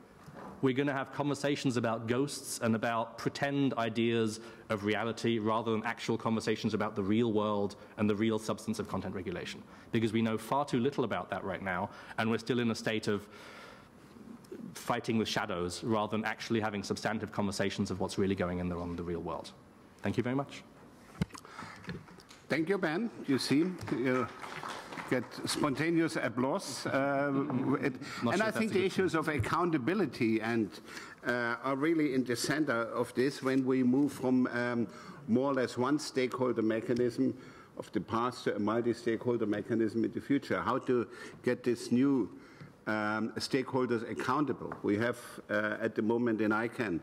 we're going to have conversations about ghosts and about pretend ideas of reality rather than actual conversations about the real world and the real substance of content regulation. Because we know far too little about that right now, and we're still in a state of fighting with shadows rather than actually having substantive conversations of what's really going on in the real world. Thank you very much. Thank you, Ben. You see, get spontaneous applause. And I think the issues of accountability and are really in the center of this when we move from more or less one stakeholder mechanism of the past to a multi-stakeholder mechanism in the future. How to get this new stakeholders accountable. We have at the moment in ICANN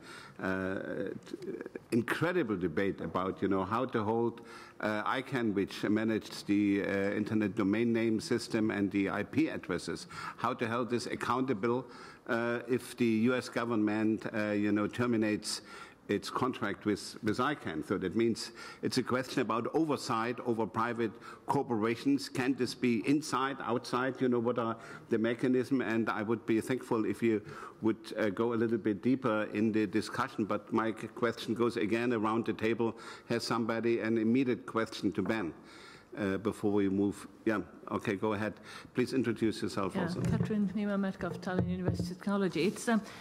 incredible debate about how to hold ICANN, which managed the internet domain name system and the IP addresses, how to hold this accountable if the US government terminates its contract with ICANN. So that means it's a question about oversight over private corporations. Can this be inside, outside? What are the mechanisms? And I would be thankful if you would go a little bit deeper in the discussion. But my question goes again around the table. Has somebody an immediate question to Ben? Before we move, okay, go ahead. Please introduce yourself also. Katrin Nima-Metcalf, Tallinn University of Technology.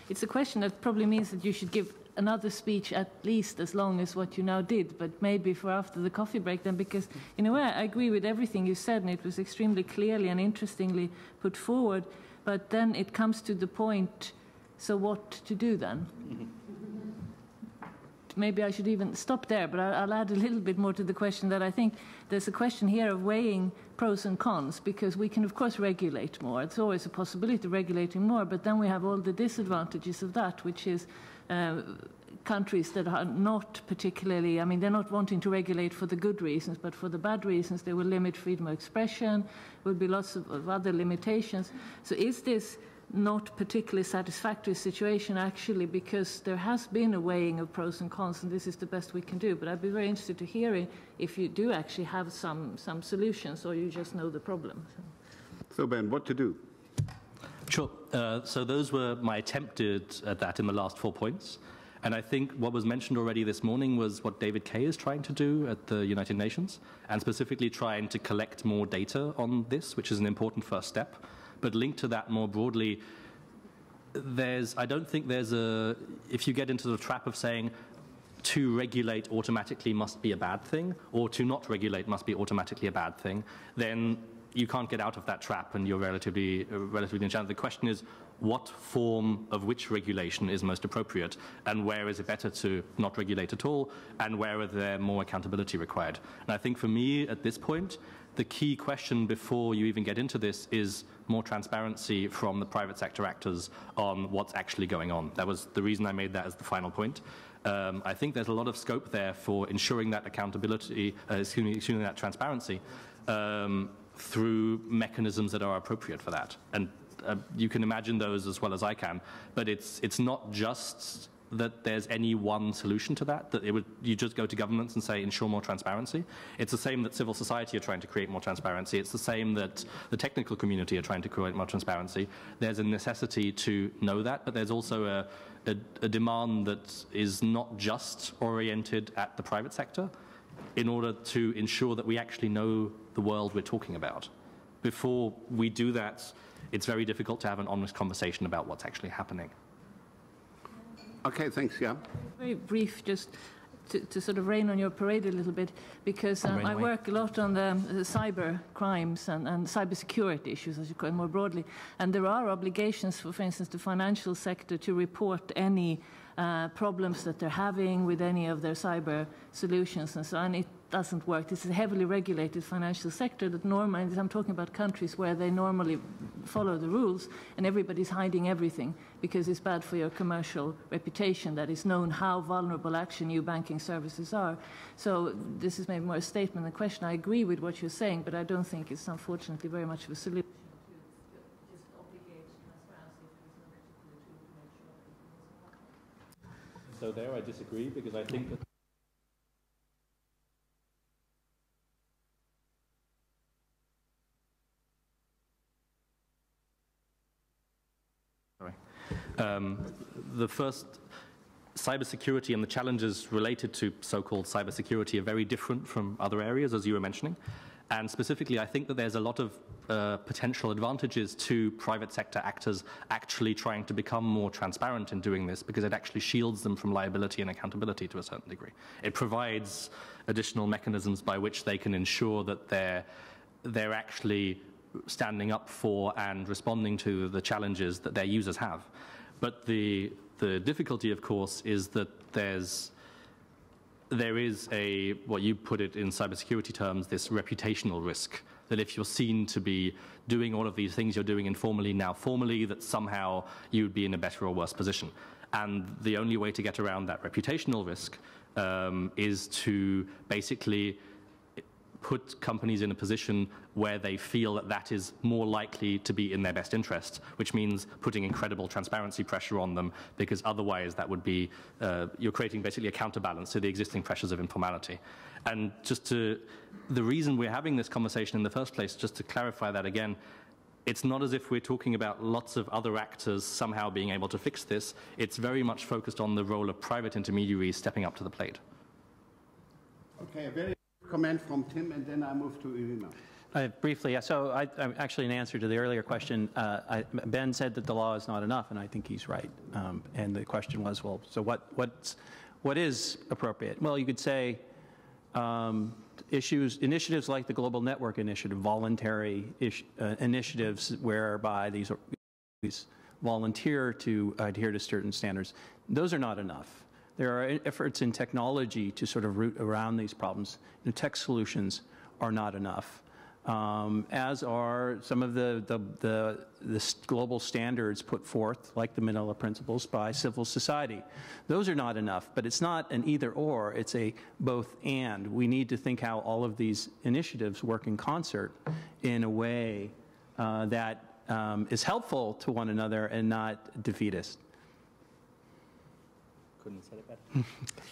It's a question that probably means that you should give another speech at least as long as what you now did, but maybe for after the coffee break then, because in a way I agree with everything you said, and it was extremely clearly and interestingly put forward, but then it comes to the point, so what to do then? Maybe I should even stop there, but I'll add a little bit more to the question that I think there's a question here of weighing pros and cons, because we can, of course, regulate more. It's always a possibility of regulating more, but then we have all the disadvantages of that, which is countries that are not particularly, they're not wanting to regulate for the good reasons, but for the bad reasons. They will limit freedom of expression, will be lots of other limitations. So is this not particularly satisfactory situation actually, because there has been a weighing of pros and cons, and this is the best we can do. But I'd be very interested to hear if you do actually have some solutions, or you just know the problem. So Ben, what to do? Sure. So those were my attempted at that in the last 4 points. And I think what was mentioned already this morning was what David Kay is trying to do at the United Nations, and specifically trying to collect more data on this, which is an important first step. But linked to that more broadly, I don't think there's if you get into the trap of saying to regulate automatically must be a bad thing, or to not regulate must be automatically a bad thing, then you can't get out of that trap and you're relatively enchanted. The question is, what form of which regulation is most appropriate, and where is it better to not regulate at all, and where are there more accountability required? And I think for me at this point, the key question before you even get into this is more transparency from the private sector actors on what's actually going on. That was the reason I made that as the final point. I think there's a lot of scope there for ensuring that accountability, ensuring that transparency through mechanisms that are appropriate for that. And you can imagine those as well as I can, but it's not just that there's any one solution to that, you just go to governments and say, ensure more transparency. It's the same that civil society are trying to create more transparency. It's the same that the technical community are trying to create more transparency. There's a necessity to know that, but there's also a demand that is not just oriented at the private sector in order to ensure that we actually know the world we're talking about. Before we do that, it's very difficult to have an honest conversation about what's actually happening. Okay, thanks, yeah. Very brief, just to sort of rain on your parade a little bit, because I work a lot on the cyber crimes and cyber security issues, as you call it more broadly. And there are obligations for instance, the financial sector to report any problems that they're having with any of their cyber solutions and so on. It doesn't work. This is a heavily regulated financial sector that normally, I'm talking about countries where they normally follow the rules, and everybody's hiding everything because it's bad for your commercial reputation that it's known how vulnerable actually new banking services are. So this is maybe more a statement than a question. I agree with what you're saying, but I don't think it's unfortunately very much of a solution. So there I disagree, because I think that the first, cybersecurity and the challenges related to so-called cybersecurity are very different from other areas, as you were mentioning. And specifically, I think that there's a lot of potential advantages to private sector actors actually trying to become more transparent in doing this, because it actually shields them from liability and accountability to a certain degree. It provides additional mechanisms by which they can ensure that they're actually standing up for and responding to the challenges that their users have. But the difficulty, of course, is that there is a, what you put it in cybersecurity terms, this reputational risk, that if you're seen to be doing all of these things you're doing informally, now formally, that somehow you would be in a better or worse position. And the only way to get around that reputational risk is to basically put companies in a position where they feel that that is more likely to be in their best interest, which means putting incredible transparency pressure on them, because otherwise that would be, you're creating basically a counterbalance to the existing pressures of informality. And the reason we're having this conversation in the first place, just to clarify that again, it's not as if we're talking about lots of other actors somehow being able to fix this. It's very much focused on the role of private intermediaries stepping up to the plate. Okay, a very comment from Tim, and then I move to Irina. Briefly, yeah, so actually in answer to the earlier question, Ben said that the law is not enough, and I think he's right. And the question was, well, so what is appropriate? Well, you could say initiatives like the Global Network Initiative, voluntary initiatives whereby these volunteer to adhere to certain standards, those are not enough. There are efforts in technology to sort of root around these problems. Tech solutions are not enough, as are some of the global standards put forth, like the Manila Principles, by civil society. Those are not enough, but it's not an either-or, it's a both-and. We need to think how all of these initiatives work in concert in a way that is helpful to one another and not defeatist. Couldn't have said it better.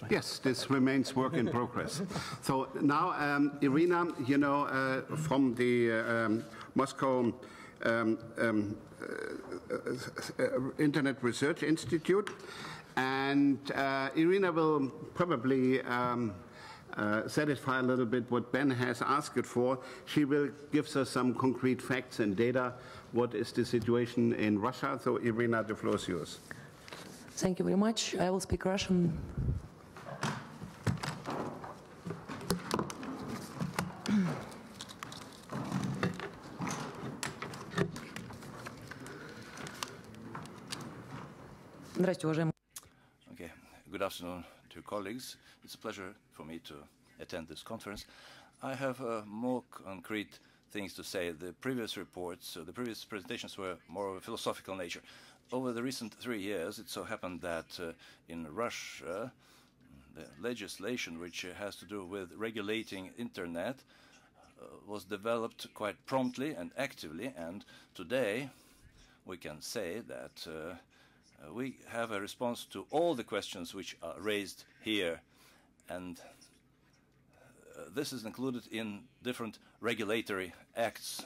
Yes, this remains work in progress. So now, Irina, you know, from the Moscow Internet Research Institute, and Irina will probably satisfy a little bit what Ben has asked for. She will give us some concrete facts and data. What is the situation in Russia? So, Irina, the floor is yours. Thank you very much. I will speak Russian. Okay. Good afternoon to colleagues. It's a pleasure for me to attend this conference. I have more concrete things to say. The previous reports, the previous presentations were more of a philosophical nature. Over the recent 3 years, it so happened that in Russia, the legislation which has to do with regulating Internet was developed quite promptly and actively, and today we can say that we have a response to all the questions which are raised here, and this is included in different regulatory acts.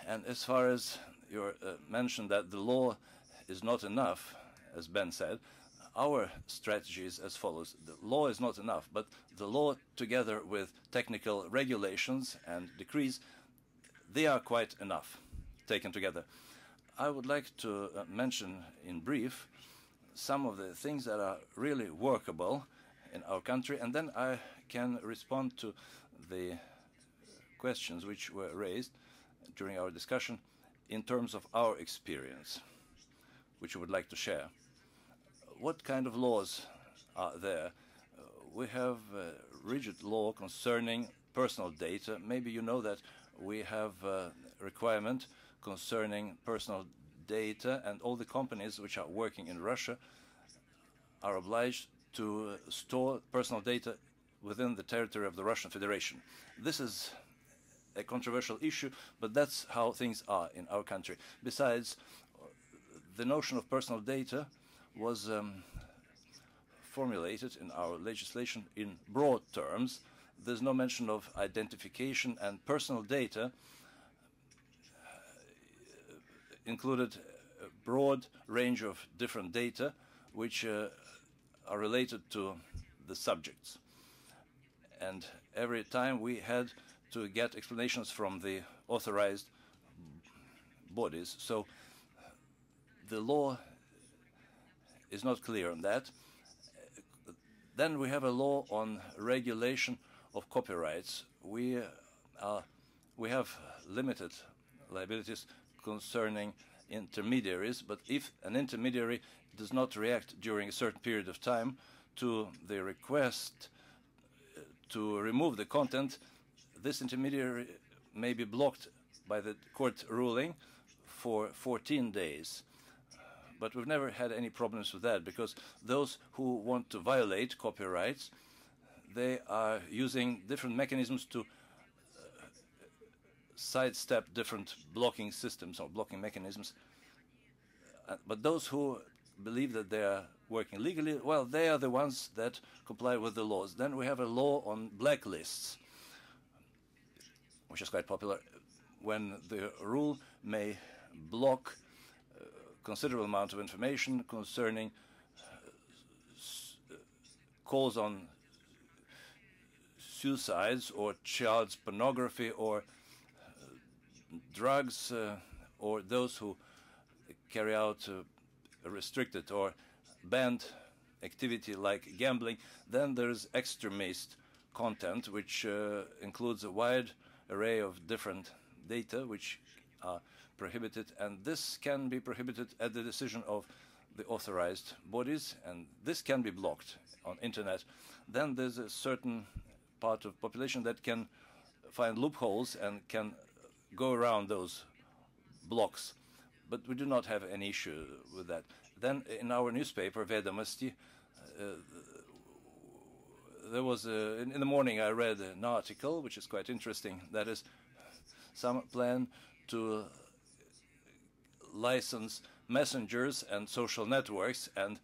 And as far as you mentioned that the law is not enough, as Ben said, our strategy is as follows. The law is not enough, but the law together with technical regulations and decrees, they are quite enough taken together. I would like to mention in brief some of the things that are really workable in our country, and then I can respond to the questions which were raised during our discussion in terms of our experience, which we would like to share. What kind of laws are there? We have rigid law concerning personal data. Maybe you know that we have a requirement concerning personal data, and all the companies which are working in Russia are obliged to store personal data within the territory of the Russian Federation. This is a controversial issue, but that's how things are in our country. Besides, the notion of personal data was formulated in our legislation in broad terms. There's no mention of identification, and personal data included a broad range of different data which are related to the subjects. And every time we had to get explanations from the authorized bodies. So the law is not clear on that. Then we have a law on regulation of copyrights. We have limited liabilities concerning intermediaries, but if an intermediary does not react during a certain period of time to the request to remove the content, this intermediary may be blocked by the court ruling for 14 days. But we've never had any problems with that, because those who want to violate copyrights, they are using different mechanisms to sidestep different blocking systems or blocking mechanisms. But those who believe that they are working legally, well, they are the ones that comply with the laws. Then we have a law on blacklists, which is quite popular, when the rule may block considerable amount of information concerning calls on suicides or child pornography or drugs or those who carry out a restricted or banned activity like gambling. Then there's extremist content, which includes a wide array of different data which are prohibited, and this can be prohibited at the decision of the authorized bodies, and this can be blocked on internet. Then there's a certain part of population that can find loopholes and can go around those blocks, but we do not have any issue with that. Then in our newspaper, Vedomosti, there was in the morning I read an article which is quite interesting. That is some plan to license messengers and social networks, and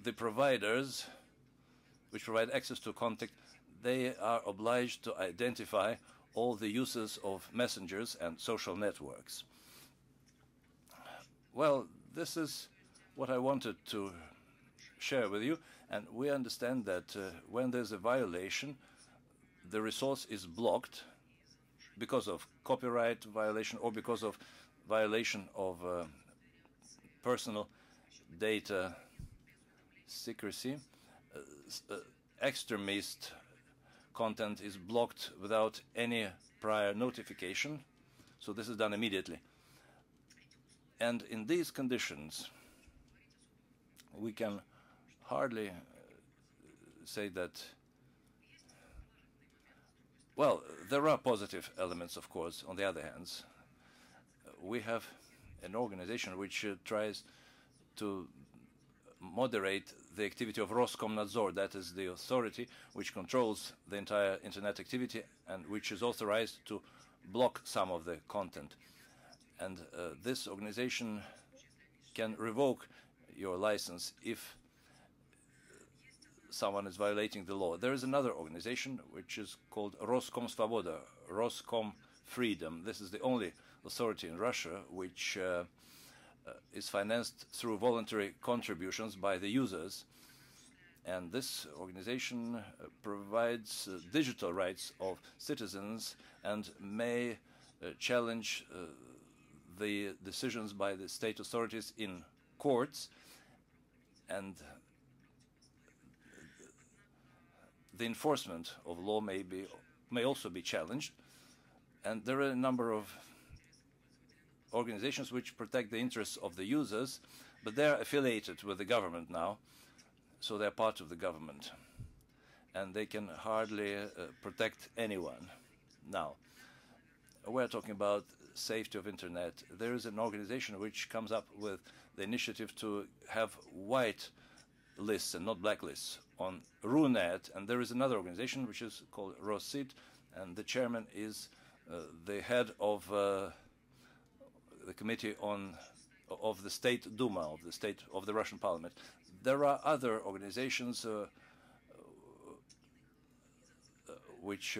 the providers which provide access to contact, they are obliged to identify all the uses of messengers and social networks. Well, this is what I wanted to share with you, and we understand that when there's a violation, the resource is blocked because of copyright violation or because of violation of personal data secrecy. Extremist content is blocked without any prior notification, so this is done immediately. And in these conditions, we can hardly say that, well, there are positive elements, of course. On the other hand, we have an organization which tries to moderate the activity of Roskomnadzor, that is the authority which controls the entire internet activity and which is authorized to block some of the content. And this organization can revoke your license if someone is violating the law. There is another organization which is called Roskom Svoboda, Roskom Freedom. This is the only authority in Russia which is financed through voluntary contributions by the users. And this organization provides digital rights of citizens and may challenge the decisions by the state authorities in courts, and the enforcement of law may also be challenged. And there are a number of organizations which protect the interests of the users, but they're affiliated with the government now, so they're part of the government, and they can hardly protect anyone. Now, we're talking about safety of internet. There is an organization which comes up with the initiative to have white lists and not black lists on RUNET, and there is another organization which is called ROSIT, and the chairman is the head of the committee of the State Duma, of the Russian Parliament. There are other organizations which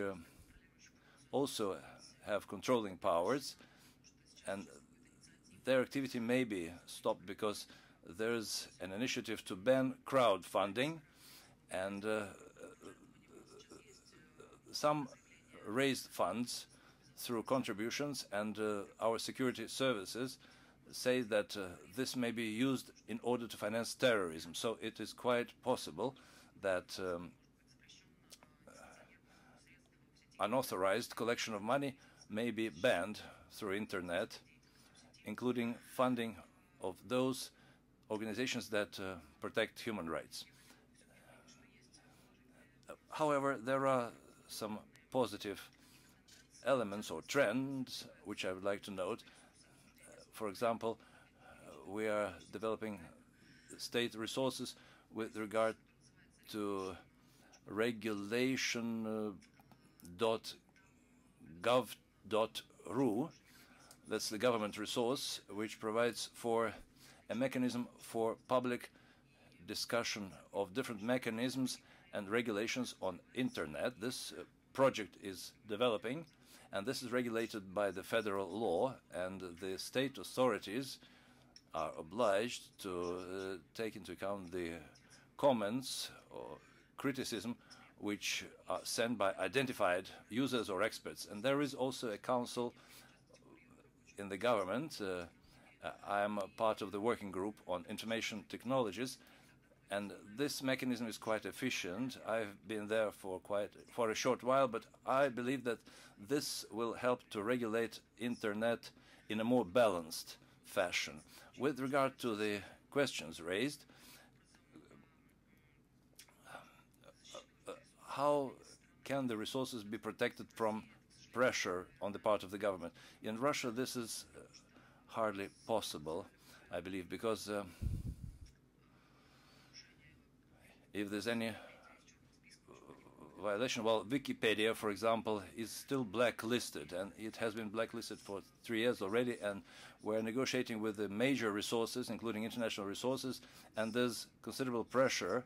also have controlling powers, and their activity may be stopped because there's an initiative to ban crowdfunding, and some raised funds through contributions, and our security services say that this may be used in order to finance terrorism. So it is quite possible that unauthorized collection of money may be banned through internet, including funding of those organizations that protect human rights. However, there are some positive elements or trends which I would like to note. For example, we are developing state resources with regard to regulation.gov.ru. That's the government resource which provides for a mechanism for public discussion of different mechanisms and regulations on internet. This project is developing, and this is regulated by the federal law, and the state authorities are obliged to take into account the comments or criticism which are sent by identified users or experts. And there is also a council in the government. I am a part of the working group on information technologies, and this mechanism is quite efficient. I've been there for a short while, but I believe that this will help to regulate internet in a more balanced fashion. With regard to the questions raised, how can the resources be protected from pressure on the part of the government? In Russia, this is hardly possible, I believe, because if there's any violation, well, Wikipedia, for example, is still blacklisted, and it has been blacklisted for 3 years already, and we're negotiating with the major resources, including international resources, and there's considerable pressure,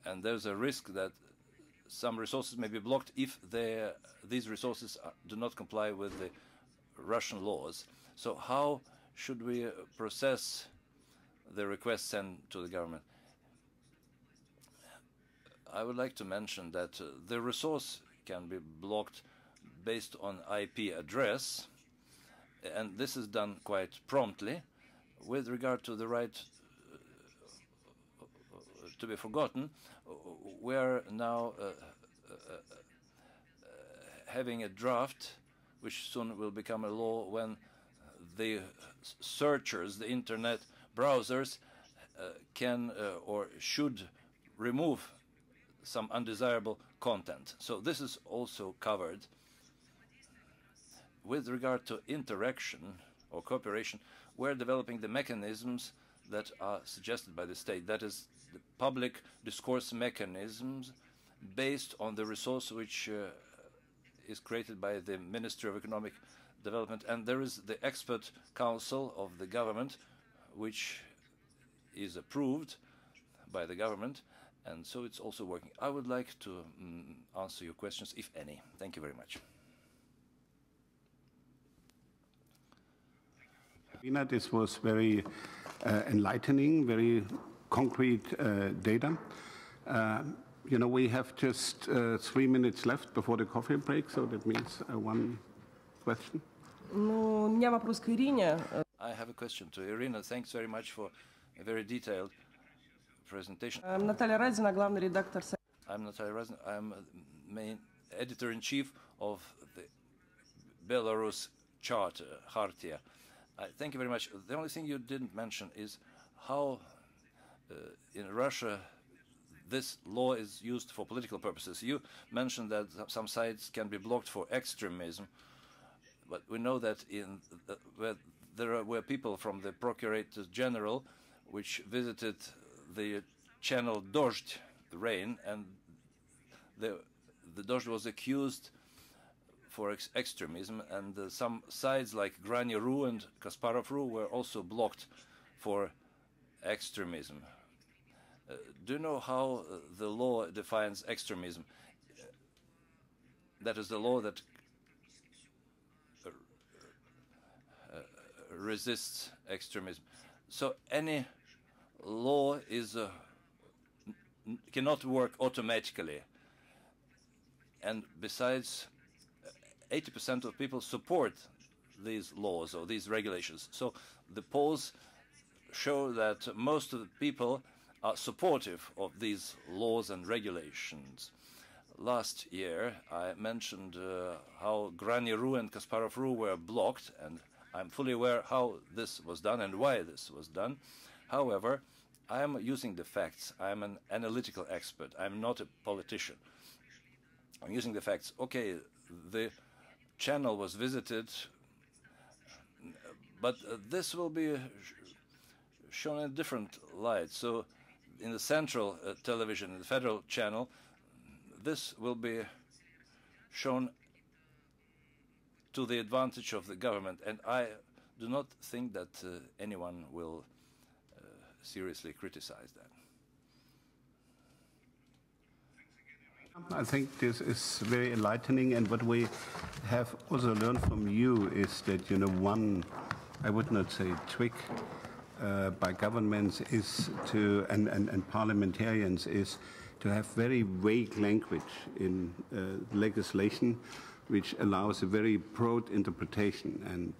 and there's a risk that some resources may be blocked if these resources do not comply with the Russian laws. So how should we process the request sent to the government? I would like to mention that the resource can be blocked based on IP address, and this is done quite promptly. With regard to the right to be forgotten, we are now having a draft which soon will become a law, when the searchers, the internet browsers, can or should remove some undesirable content. So this is also covered. With regard to interaction or cooperation, we're developing the mechanisms that are suggested by the state. That is, the public discourse mechanisms based on the resource which is created by the Ministry of Economic Development. And there is the expert council of the government, which is approved by the government, and so it's also working. I would like to answer your questions, if any. Thank you very much. Irina, this was very enlightening, very concrete data. You know, we have just 3 minutes left before the coffee break, so that means one question. I have a question to Irina. Thanks very much for a very detailed presentation. I'm Natalia Razin. I'm main editor-in-chief of the Belarus Charter, Hartia. Thank you very much. The only thing you didn't mention is how in Russia this law is used for political purposes. You mentioned that some sites can be blocked for extremism, but we know that where there were people from the Procurator General which visited the channel Dozhd, the rain, and the Dozhd was accused for extremism, and some sites like Grani.ru and Kasparov.ru were also blocked for extremism. Do you know how the law defines extremism? That is the law that resists extremism. So any law cannot work automatically. And besides, 80% of people support these laws or these regulations. So the polls show that most of the people are supportive of these laws and regulations. last year, I mentioned how Granny Rue and Kasparov Rue were blocked, and I'm fully aware how this was done and why this was done. However, I am using the facts. I'm an analytical expert. I'm not a politician. I'm using the facts. Okay, the channel was visited, but this will be shown in a different light. So in the central television, in the federal channel, this will be shown to the advantage of the government, and I do not think that anyone will seriously criticize that. I think this is very enlightening, and what we have also learned from you is that, you know, one, I would not say trick by governments is to, and parliamentarians is to have very vague language in legislation, which allows a very broad interpretation. And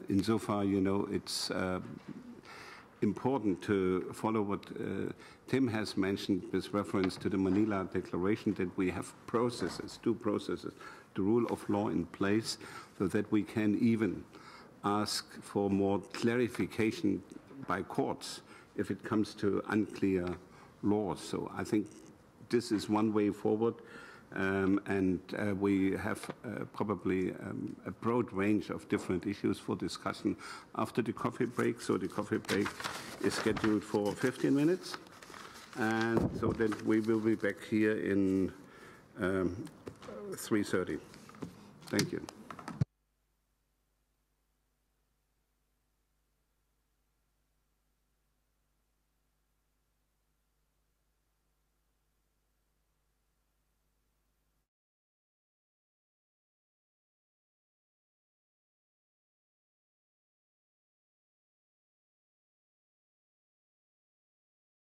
insofar, you know, it's important to follow what Tim has mentioned with reference to the Manila Declaration, that we have processes, two processes, the rule of law in place, so that we can even ask for more clarification by courts if it comes to unclear laws. So I think this is one way forward, and we have probably a broad range of different issues for discussion after the coffee break. So the coffee break is scheduled for 15 minutes, and so then we will be back here in 3:30. Thank you.